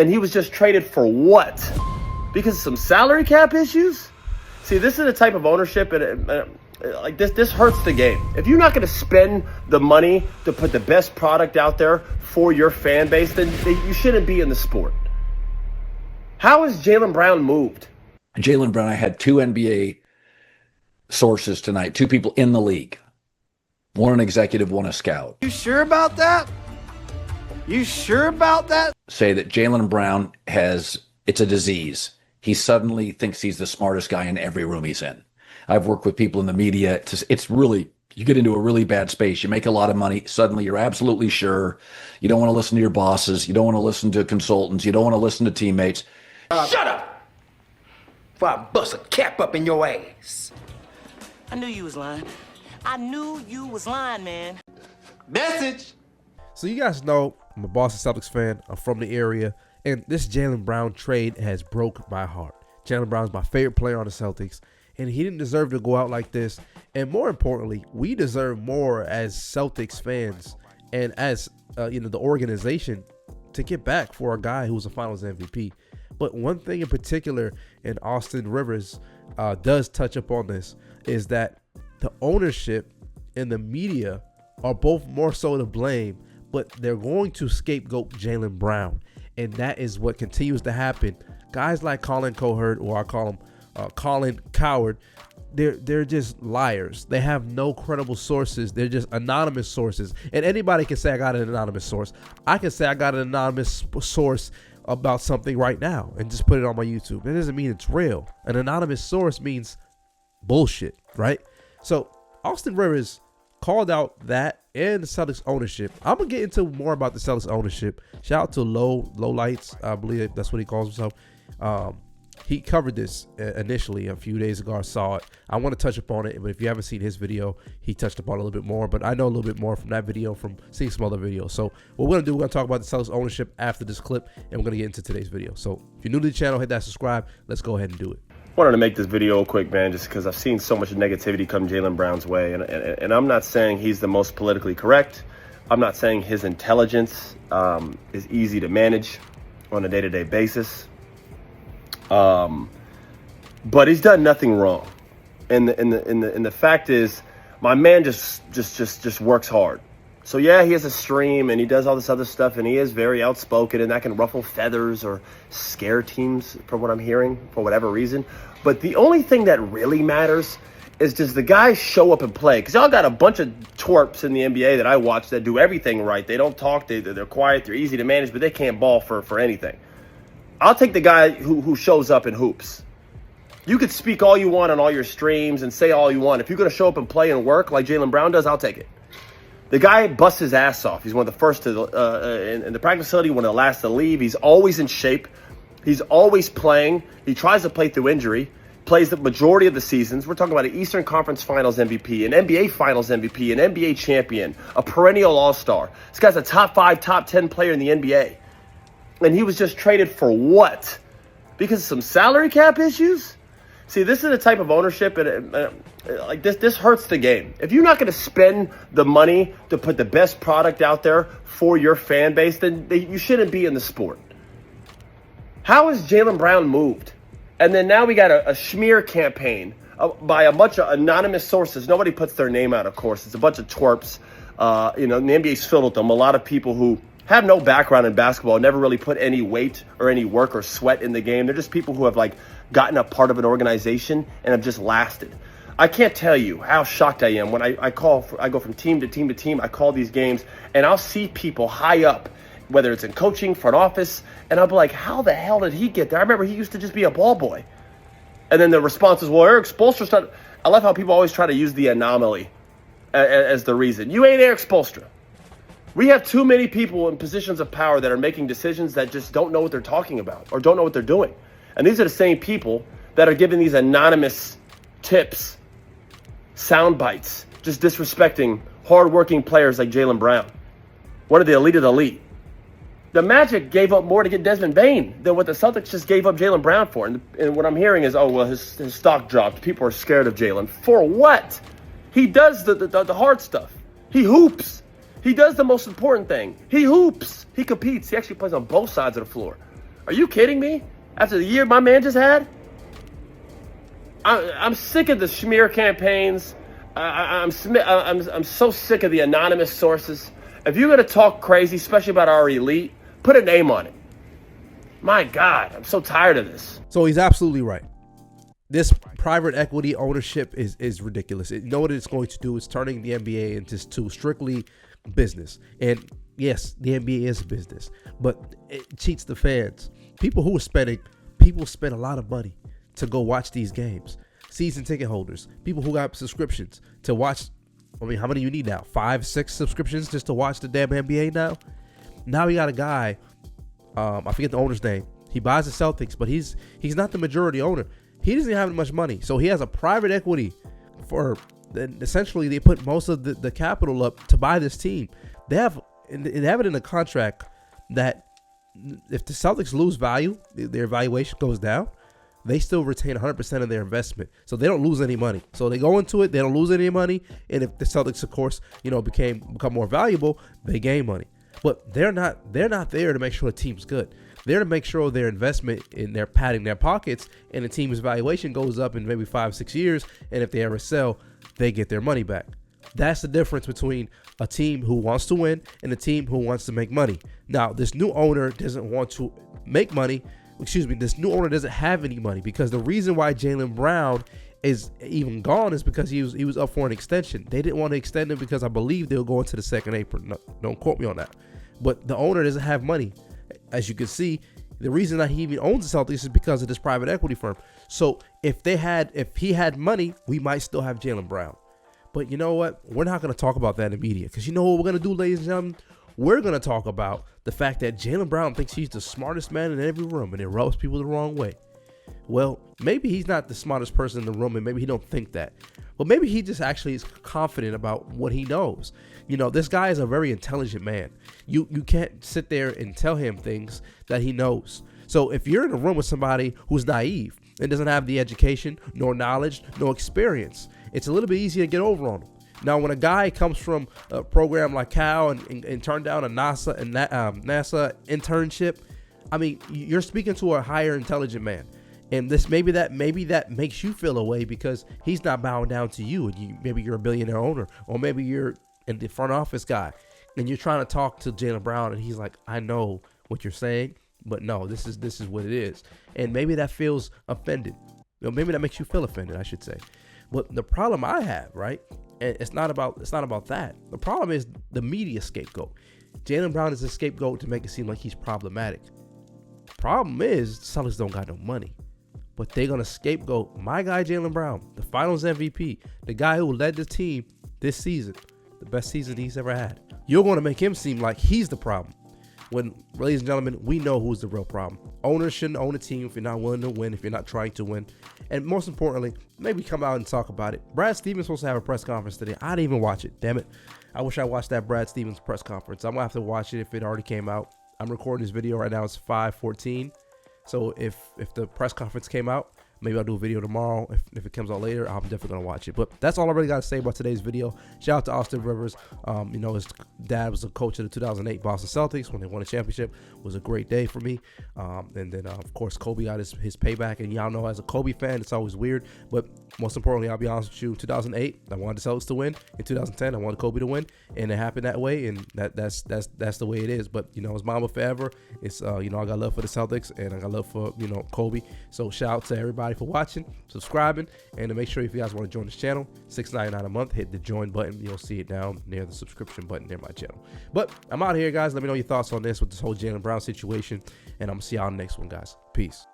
And he was just traded for what? Because of some salary cap issues? See, this is the type of ownership, and like this hurts the game. If you're not going to spend the money to put the best product out there for your fan base, then you shouldn't be in the sport. How is Jaylen Brown moved? Jaylen Brown, I had 2 NBA sources tonight, 2 people in the league. One an executive, one a scout. You sure about that? You sure about that? Say that Jaylen Brown it's a disease. He suddenly thinks he's the smartest guy in every room he's in. I've worked with people in the media. It's really, you get into a really bad space. You make a lot of money. Suddenly you're absolutely sure. You don't want to listen to your bosses. You don't want to listen to consultants. You don't want to listen to teammates. Shut up! Before I bust a cap up in your ass. I knew you was lying. I knew you was lying, man. Message! So you guys know I'm a Boston Celtics fan. I'm from the area. And this Jaylen Brown trade has broke my heart. Jaylen Brown's my favorite player on the Celtics. And he didn't deserve to go out like this. And more importantly, we deserve more as Celtics fans and as the organization to get back for a guy who was a Finals MVP. But one thing in particular, and Austin Rivers does touch upon this, is that the ownership and the media are both more so to blame, but they're going to scapegoat Jaylen Brown. And that is what continues to happen. Guys like Colin Cowherd, or I call him Colin Cowherd, they're just liars. They have no credible sources. They're just anonymous sources. And anybody can say I got an anonymous source. I can say I got an anonymous source about something right now and just put it on my YouTube. It doesn't mean it's real. An anonymous source means bullshit, right? So Austin Rivers called out that and the Celtics ownership. I'm gonna get into more about the Celtics ownership. Shout out to Low Lights, I believe that's what he calls himself. He covered this initially a few days ago. I saw it. I want to touch upon it, but if you haven't seen his video, he touched upon it a little bit more. But I know a little bit more from that video, from seeing some other videos. So what we're gonna do, we're gonna talk about the Celtics ownership after this clip, and we're gonna get into today's video. So if you're new to the channel, hit that subscribe. Let's go ahead and do it. Wanted to make this video quick, man, just because I've seen so much negativity come Jaylen Brown's way. And I'm not saying he's the most politically correct. I'm not saying his intelligence is easy to manage on a day-to-day basis. But he's done nothing wrong. And the fact is, my man just works hard. So yeah, he has a stream and he does all this other stuff, and he is very outspoken, and that can ruffle feathers or scare teams, from what I'm hearing, for whatever reason. But the only thing that really matters is, does the guy show up and play? Because y'all got a bunch of twerps in the NBA that I watch that do everything right. They don't talk, they're quiet, they're easy to manage, but they can't ball for anything. I'll take the guy who shows up and hoops. You could speak all you want on all your streams and say all you want. If you're going to show up and play and work like Jaylen Brown does, I'll take it. The guy busts his ass off. He's one of the first to in the practice facility, one of the last to leave. He's always in shape. He's always playing. He tries to play through injury. Plays the majority of the seasons. We're talking about an Eastern Conference Finals MVP, an NBA Finals MVP, an NBA champion, a perennial All-Star. This guy's a top 5, top 10 player in the NBA. And he was just traded for what? Because of some salary cap issues? See, this is the type of ownership, and like this hurts the game. If you're not going to spend the money to put the best product out there for your fan base, then you shouldn't be in the sport. How is Jaylen Brown moved? And then now we got a smear campaign by a bunch of anonymous sources. Nobody puts their name out, of course. It's a bunch of twerps. The NBA's filled with them. A lot of people who have no background in basketball, never really put any weight or any work or sweat in the game. They're just people who have gotten a part of an organization and have just lasted. I can't tell you how shocked I am when I go from team to team to team. I call these games and I'll see people high up, whether it's in coaching, front office, and I'll be like, how the hell did he get there? I remember he used to just be a ball boy. And then the response is, well, Eric Spoelstra's not. I love how people always try to use the anomaly as the reason. You ain't Eric Spoelstra. We have too many people in positions of power that are making decisions that just don't know what they're talking about or don't know what they're doing. And these are the same people that are giving these anonymous tips, sound bites, just disrespecting hardworking players like Jaylen Brown, one of the elite of the elite. The Magic gave up more to get Desmond Bane than what the Celtics just gave up Jaylen Brown for. And what I'm hearing is, oh, well, his stock dropped. People are scared of Jaylen. For what? He does the hard stuff. He hoops. He does the most important thing. He hoops. He competes. He actually plays on both sides of the floor. Are you kidding me? After the year my man just had? I'm sick of the smear campaigns. I'm so sick of the anonymous sources. If you're going to talk crazy, especially about our elite, put a name on it. My God, I'm so tired of this. So he's absolutely right. This private equity ownership is ridiculous. You know what it's going to do? It's turning the NBA into strictly business. And yes, the NBA is a business, but it cheats the fans. People spend a lot of money to go watch these games. Season ticket holders, people who got subscriptions to watch. I mean, how many you need now? 5, 6 subscriptions just to watch the damn NBA now? Now we got a guy, I forget the owner's name. He buys the Celtics, but he's not the majority owner. He doesn't have much money. So he has a private equity for, essentially they put most of the capital up to buy this team. They have it in the contract that if the Celtics lose value, their valuation goes down, they still retain 100% of their investment. So they don't lose any money. So they go into it, they don't lose any money. And if the Celtics, of course, become more valuable, they gain money. But they're not there to make sure the team's good. They're to make sure their investment in their padding their pockets and the team's valuation goes up in maybe 5-6 years. And if they ever sell, they get their money back. That's the difference between a team who wants to win and a team who wants to make money. Now, this new owner doesn't want to make money. This new owner doesn't have any money, because the reason why Jaylen Brown is even gone is because he was up for an extension. They didn't want to extend him because I believe they'll go into the second apron. No, don't quote me on that. But the owner doesn't have money. As you can see, the reason that he even owns the Celtics is because of this private equity firm. So if he had money, we might still have Jaylen Brown. But you know what? We're not going to talk about that in the media, because you know what we're going to do, ladies and gentlemen? We're going to talk about the fact that Jaylen Brown thinks he's the smartest man in every room, and it rubs people the wrong way. Well, maybe he's not the smartest person in the room, and maybe he don't think that. But maybe he just actually is confident about what he knows. This guy is a very intelligent man. You can't sit there and tell him things that he knows. So if you're in a room with somebody who's naive and doesn't have the education, nor knowledge, no experience, it's a little bit easier to get over on him. Now, when a guy comes from a program like Cal and turned down a NASA internship, I mean, you're speaking to a higher intelligent man. And maybe that makes you feel a way because he's not bowing down to you. And maybe you're a billionaire owner, or maybe you're in the front office guy, and you're trying to talk to Jaylen Brown, and he's like, I know what you're saying, but no, this is what it is. And maybe that feels offended. Maybe that makes you feel offended, I should say. But the problem I have, right? And it's not about that. The problem is the media scapegoat. Jaylen Brown is a scapegoat to make it seem like he's problematic. Problem is, Celtics don't got no money. But they're going to scapegoat my guy, Jaylen Brown, the finals MVP, the guy who led the team this season, the best season he's ever had. You're going to make him seem like he's the problem. When, ladies and gentlemen, we know who's the real problem. Owners shouldn't own a team if you're not willing to win, if you're not trying to win. And most importantly, maybe come out and talk about it. Brad Stevens supposed to have a press conference today. I didn't even watch it. Damn it. I wish I watched that Brad Stevens press conference. I'm going to have to watch it if it already came out. I'm recording this video right now. It's 5:14. So if the press conference came out, maybe I'll do a video tomorrow. If it comes out later, I'm definitely going to watch it. But that's all I really got to say about today's video. Shout out to Austin Rivers. His dad was the coach of the 2008 Boston Celtics when they won a championship. It was a great day for me. And then, of course, Kobe got his payback. And y'all know, as a Kobe fan, it's always weird. But most importantly, I'll be honest with you, in 2008, I wanted the Celtics to win. In 2010, I wanted Kobe to win. And it happened that way. And that's the way it is. But, it's Mamba forever. It's, I got love for the Celtics. And I got love for, Kobe. So shout out to everybody for watching, subscribing, and to make sure if you guys want to join this channel, $6.99 a month, hit the join button. You'll see it down near the subscription button near my channel. But I'm out of here, guys. Let me know your thoughts on this with this whole Jaylen Brown situation, and I'm gonna see y'all in the next one, guys. Peace.